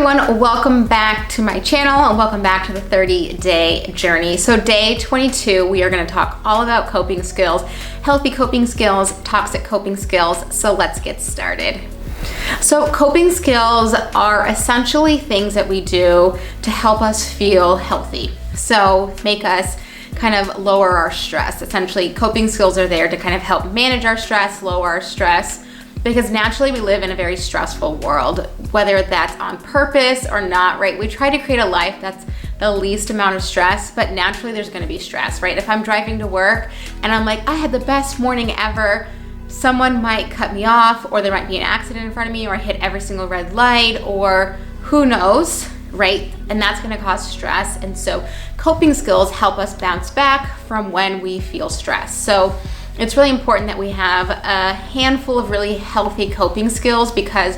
everyone, welcome back to my channel and welcome back to the 30-day journey. So day 22, we are going to talk all about coping skills, healthy coping skills, toxic coping skills. So let's get started. So coping skills are essentially things that we do to help us feel healthy. So make us kind of lower our stress. Essentially, coping skills are there to kind of help manage our stress, lower our stress, because naturally we live in a very stressful world, whether that's on purpose or not, right? We try to create a life that's the least amount of stress, but naturally there's gonna be stress, right? If I'm driving to work and I'm like, I had the best morning ever, someone might cut me off, or there might be an accident in front of me, or I hit every single red light, or who knows, right? And that's gonna cause stress. And so coping skills help us bounce back from when we feel stressed. So it's really important that we have a handful of really healthy coping skills, because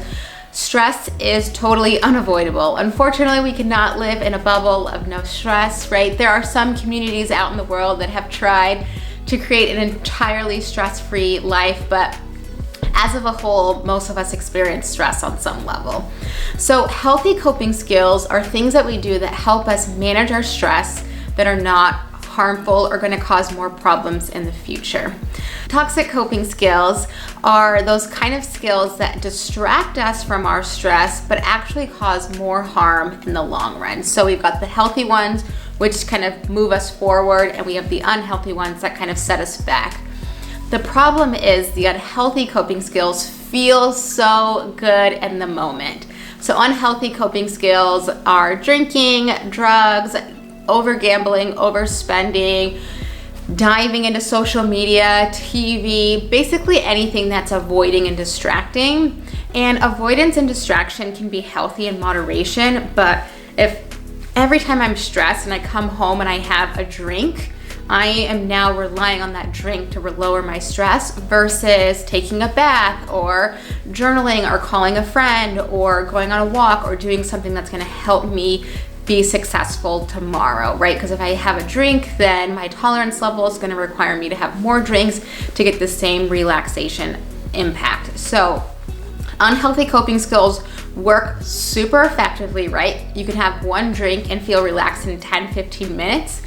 stress is totally unavoidable. Unfortunately, we cannot live in a bubble of no stress, right? There are some communities out in the world that have tried to create an entirely stress-free life, but as of a whole, most of us experience stress on some level. So healthy coping skills are things that we do that help us manage our stress, that are not harmful or going to cause more problems in the future. Toxic coping skills are those kind of skills that distract us from our stress but actually cause more harm in the long run. So we've got the healthy ones, which kind of move us forward, and we have the unhealthy ones that kind of set us back. The problem is the unhealthy coping skills feel so good in the moment. So unhealthy coping skills are drinking, drugs, over gambling, overspending, diving into social media, TV, basically anything that's avoiding and distracting. And avoidance and distraction can be healthy in moderation, but if every time I'm stressed and I come home and I have a drink, I am now relying on that drink to lower my stress versus taking a bath or journaling or calling a friend or going on a walk or doing something that's gonna help me be successful tomorrow, right? Because if I have a drink, then my tolerance level is going to require me to have more drinks to get the same relaxation impact. So unhealthy coping skills work super effectively, right? You can have one drink and feel relaxed in 10-15 minutes.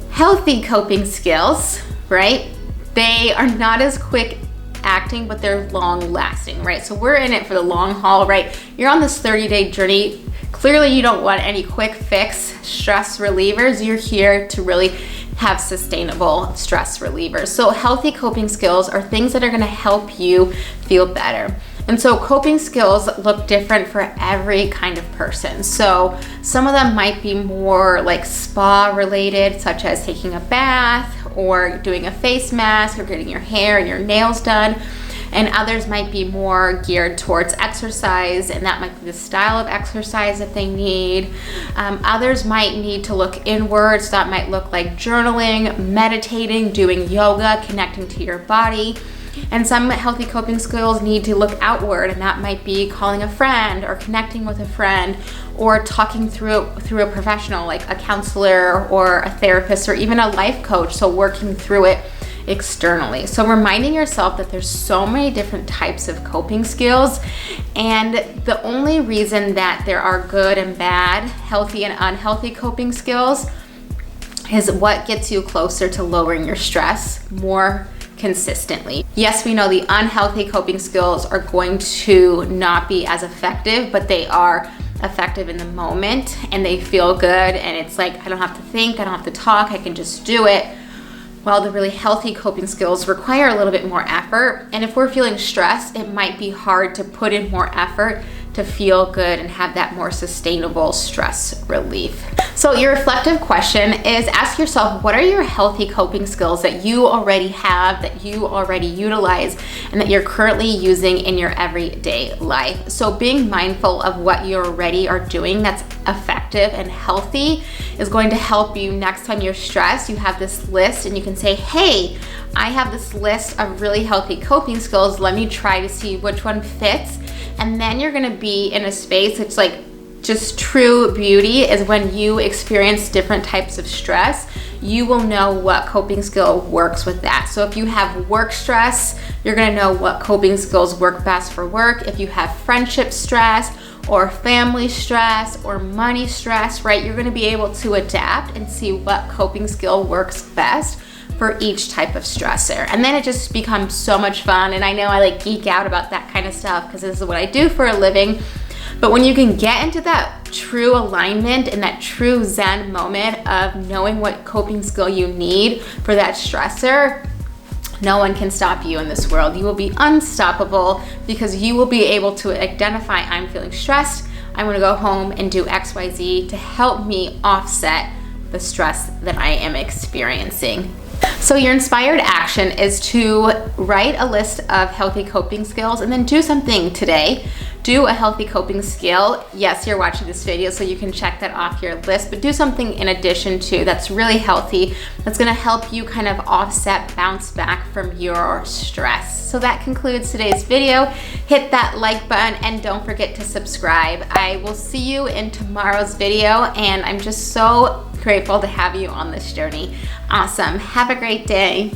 Healthy coping skills, right? They are not as quick acting, but they're long lasting, right? So we're in it for the long haul, right? You're on this 30-day journey. Clearly you don't want any quick fix stress relievers. You're here to really have sustainable stress relievers. So healthy coping skills are things that are gonna help you feel better. And so coping skills look different for every kind of person. So some of them might be more like spa related, such as taking a bath or doing a face mask or getting your hair and your nails done. And others might be more geared towards exercise, and that might be the style of exercise that they need. Others might need to look inwards. That might look like journaling, meditating, doing yoga, connecting to your body. And some healthy coping skills need to look outward, and that might be calling a friend or connecting with a friend or talking through a professional like a counselor or a therapist or even a life coach, so working through it externally. So reminding yourself that there's so many different types of coping skills, and the only reason that there are good and bad, healthy and unhealthy coping skills is what gets you closer to lowering your stress more consistently. Yes, we know the unhealthy coping skills are going to not be as effective, but they are effective in the moment and they feel good, and it's like, I don't have to think, I don't have to talk, I can just do it. While the really healthy coping skills require a little bit more effort. And if we're feeling stressed, it might be hard to put in more effort to feel good and have that more sustainable stress relief. So your reflective question is, ask yourself, what are your healthy coping skills that you already have, that you already utilize, and that you're currently using in your everyday life? So being mindful of what you already are doing that's effective and healthy is going to help you next time you're stressed. You have this list and you can say, hey, I have this list of really healthy coping skills. Let me try to see which one fits. And then you're gonna be in a space, it's like just true beauty is when you experience different types of stress, you will know what coping skill works with that. So if you have work stress, you're gonna know what coping skills work best for work. If you have friendship stress or family stress or money stress, right? You're gonna be able to adapt and see what coping skill works best for each type of stressor. And then it just becomes so much fun. And I know I like geek out about that kind of stuff because this is what I do for a living. But when you can get into that true alignment and that true Zen moment of knowing what coping skill you need for that stressor, no one can stop you in this world. You will be unstoppable because you will be able to identify, I'm feeling stressed, I'm gonna go home and do XYZ to help me offset the stress that I am experiencing. So your inspired action is to write a list of healthy coping skills and then do something today. Do a healthy coping skill. Yes, you're watching this video, so you can check that off your list, but do something in addition to that's really healthy, that's gonna help you kind of offset, bounce back from your stress. So that concludes today's video. Hit that like button and don't forget to subscribe. I will see you in tomorrow's video, and I'm just so grateful to have you on this journey. Awesome. Have a great day.